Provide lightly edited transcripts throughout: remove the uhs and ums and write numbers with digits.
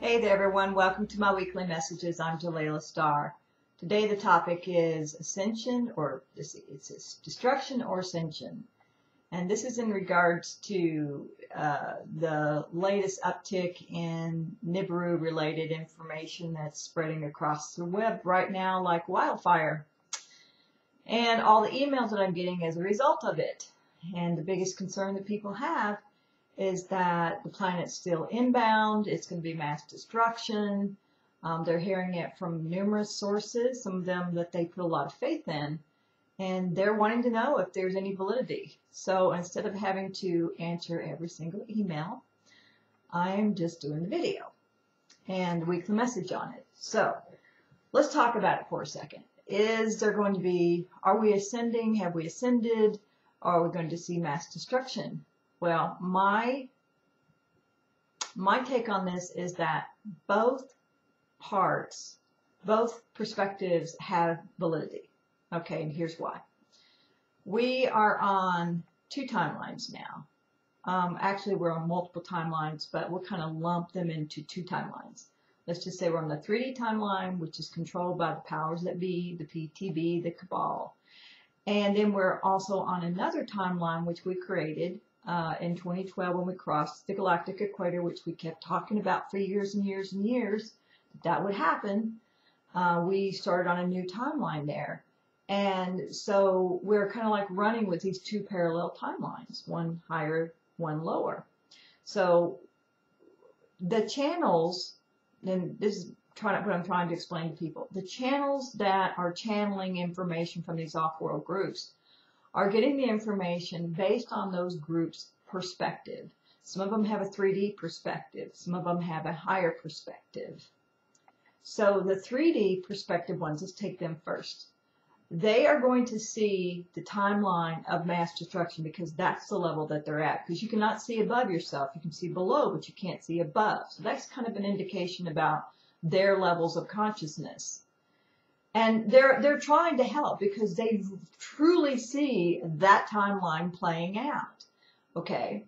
Hey there everyone, welcome to my weekly messages. I'm Jalila Starr. Today the topic is Ascension, or it's Destruction or Ascension. And this is in regards to the latest uptick in Nibiru related information that's spreading across the web right now like wildfire. And all the emails that I'm getting as a result of it. And the biggest concern that people have is that the planet's still inbound, it's going to be mass destruction. They're hearing it from numerous sources, some of them that they put a lot of faith in, and they're wanting to know if there's any validity. So instead of having to answer every single email, I'm just doing the video and the weekly message on it. So let's talk about it for a second. Is there going to be, are we ascending? Have we ascended? Are we going to see mass destruction? Well, my take on this is that both parts, both perspectives have validity. Okay, and here's why. We are on two timelines now. Actually, we're on multiple timelines, but we'll kind of lump them into two timelines. Let's just say we're on the 3D timeline, which is controlled by the powers that be, the PTB, the Cabal. And then we're also on another timeline, which we created in 2012 when we crossed the galactic equator, which we kept talking about for years and years and years, that would happen. We started on a new timeline there. And so we're kind of like running with these two parallel timelines, one higher, one lower. So the channels, and this is what I'm trying to explain to people, the channels that are channeling information from these off-world groups are getting the information based on those groups' perspective. Some of them have a 3D perspective. Some of them have a higher perspective. So the 3D perspective ones, let's take them first. They are going to see the timeline of mass destruction because that's the level that they're at. Because you cannot see above yourself. You can see below, but you can't see above. So that's kind of an indication about their levels of consciousness. And they're trying to help because they truly see that timeline playing out, okay?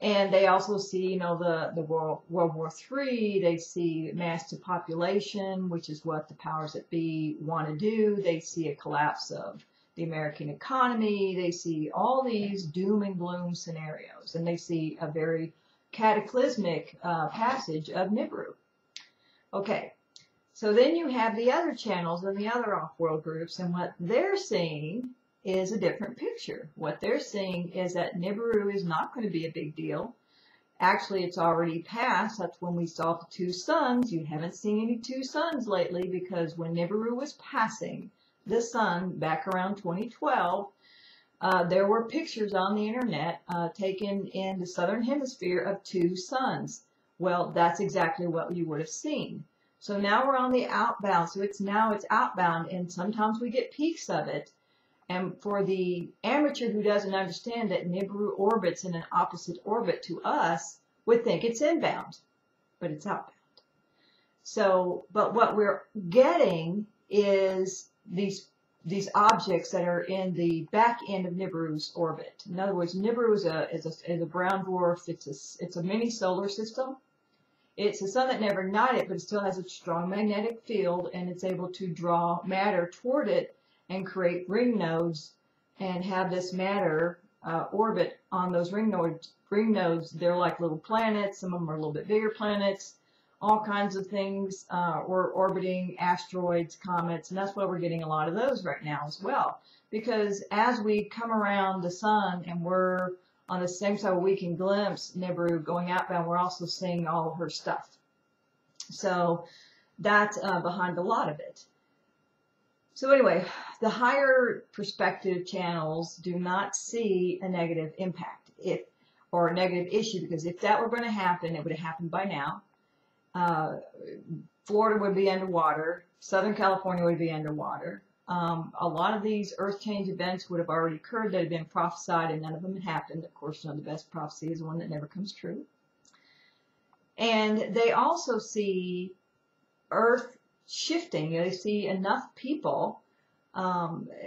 And they also see, you know, the World War III. They see mass depopulation, which is what the powers that be want to do. They see a collapse of the American economy. They see all these doom and gloom scenarios, and they see a very cataclysmic passage of Nibiru. Okay. So then you have the other channels and the other off-world groups, and what they're seeing is a different picture. What they're seeing is that Nibiru is not going to be a big deal. Actually, it's already passed. That's when we saw the two suns. You haven't seen any two suns lately because when Nibiru was passing the sun back around 2012, there were pictures on the internet taken in the southern hemisphere of two suns. Well, that's exactly what you would have seen. So now we're on the outbound. So it's outbound, and sometimes we get peaks of it. And for the amateur who doesn't understand that Nibiru orbits in an opposite orbit to us, would think it's inbound, but it's outbound. So, but what we're getting is these objects that are in the back end of Nibiru's orbit. In other words, Nibiru is a brown dwarf. It's a mini solar system. It's a sun that never ignited, but it still has a strong magnetic field, and it's able to draw matter toward it and create ring nodes and have this matter orbit on those ring nodes. They're like little planets. Some of them are a little bit bigger planets, all kinds of things. We're orbiting asteroids, comets, and that's why we're getting a lot of those right now as well. Because as we come around the sun and we're on the same side where we can glimpse Nibiru going outbound, we're also seeing all of her stuff. So that's behind a lot of it. So anyway, the higher perspective channels do not see a negative impact or a negative issue, because if that were going to happen, it would have happened by now. Florida would be underwater. Southern California would be underwater. A lot of these earth change events would have already occurred that had been prophesied, and none of them had happened. Of course, the best prophecy is the one that never comes true. And they also see Earth shifting. They see enough people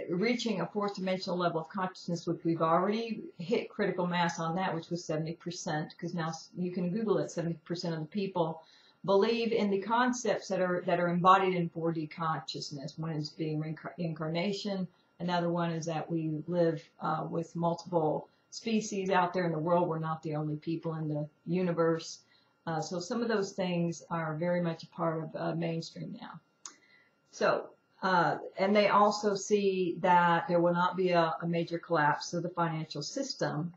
reaching a fourth dimensional level of consciousness, which we've already hit critical mass on that, which was 70%, because now you can Google it, 70% of the people believe in the concepts that are embodied in 4D consciousness. One is being reincarnation. Another one is that we live with multiple species out there in the world. We're not the only people in the universe. So some of those things are very much a part of mainstream now. So, and they also see that there will not be a major collapse of the financial system.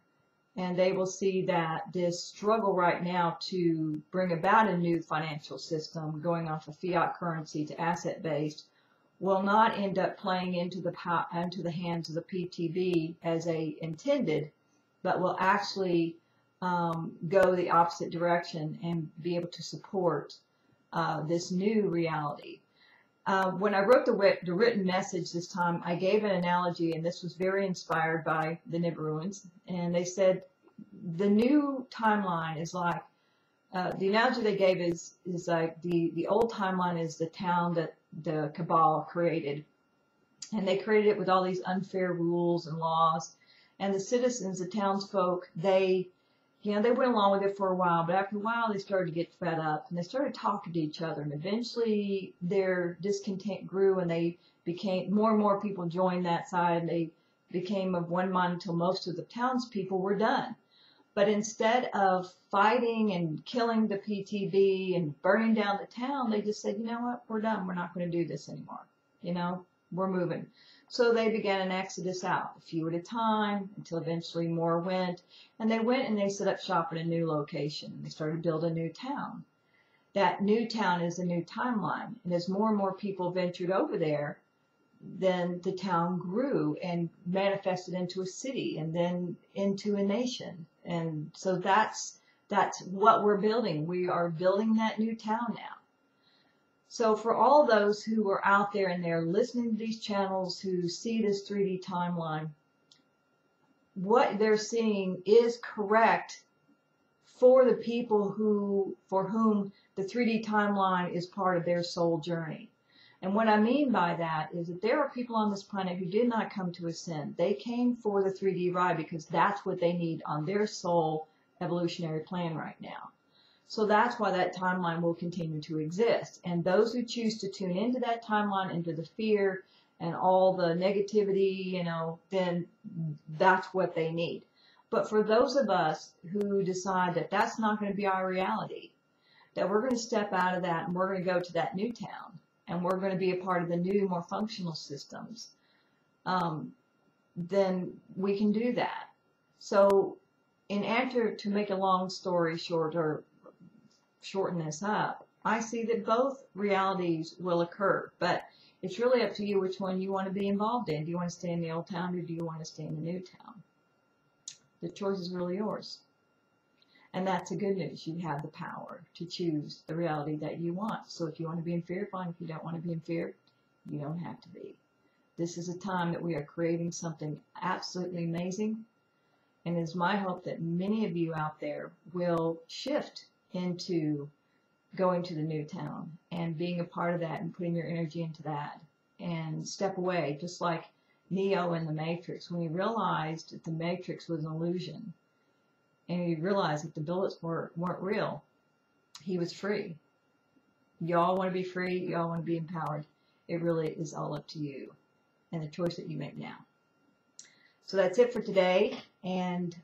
And they will see that this struggle right now to bring about a new financial system going off of fiat currency to asset-based will not end up playing into the hands of the PTB as they intended, but will actually go the opposite direction and be able to support this new reality. When I wrote the written message this time, I gave an analogy, and this was very inspired by the Nibiruans, and they said the new timeline is like, the analogy they gave is like the old timeline is the town that the cabal created, and they created it with all these unfair rules and laws, and the citizens, the townsfolk, they went along with it for a while, but after a while they started to get fed up, and they started talking to each other, and eventually their discontent grew, and they became, more and more people joined that side, and they became of one mind until most of the townspeople were done. But instead of fighting and killing the PTB and burning down the town, they just said, you know what, we're done. We're not going to do this anymore. You know, we're moving. So they began an exodus out, a few at a time, until eventually more went. And they went and they set up shop in a new location. They started to build a new town. That new town is a new timeline. And as more and more people ventured over there, then the town grew and manifested into a city and then into a nation. And so that's what we're building. We are building that new town now. So for all those who are out there and they're listening to these channels, who see this 3D timeline, what they're seeing is correct for the people for whom the 3D timeline is part of their soul journey. And what I mean by that is that there are people on this planet who did not come to ascend. They came for the 3D ride because that's what they need on their soul evolutionary plan right now. So that's why that timeline will continue to exist. And those who choose to tune into that timeline, into the fear and all the negativity, you know, then that's what they need. But for those of us who decide that that's not going to be our reality, that we're going to step out of that and we're going to go to that new town, and we're going to be a part of the new, more functional systems, then we can do that. So in answer to make a long story short, or shorten this up, I see that both realities will occur, but it's really up to you which one you want to be involved in. Do you want to stay in the old town, or do you want to stay in the new town? The choice is really yours. And that's the good news. You have the power to choose the reality that you want. So if you want to be in fear, fine. If you don't want to be in fear, you don't have to be. This is a time that we are creating something absolutely amazing. And it's my hope that many of you out there will shift into going to the new town and being a part of that and putting your energy into that and step away, just like Neo in the Matrix. When he realized that the Matrix was an illusion, and he realized that the bullets weren't real, he was free. Y'all want to be free? Y'all want to be empowered? It really is all up to you and the choice that you make now. So that's it for today, and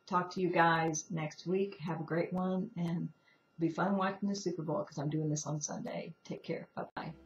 talk to you guys next week. Have a great one, and it'll be fun watching the Super Bowl because I'm doing this on Sunday. Take care. Bye-bye.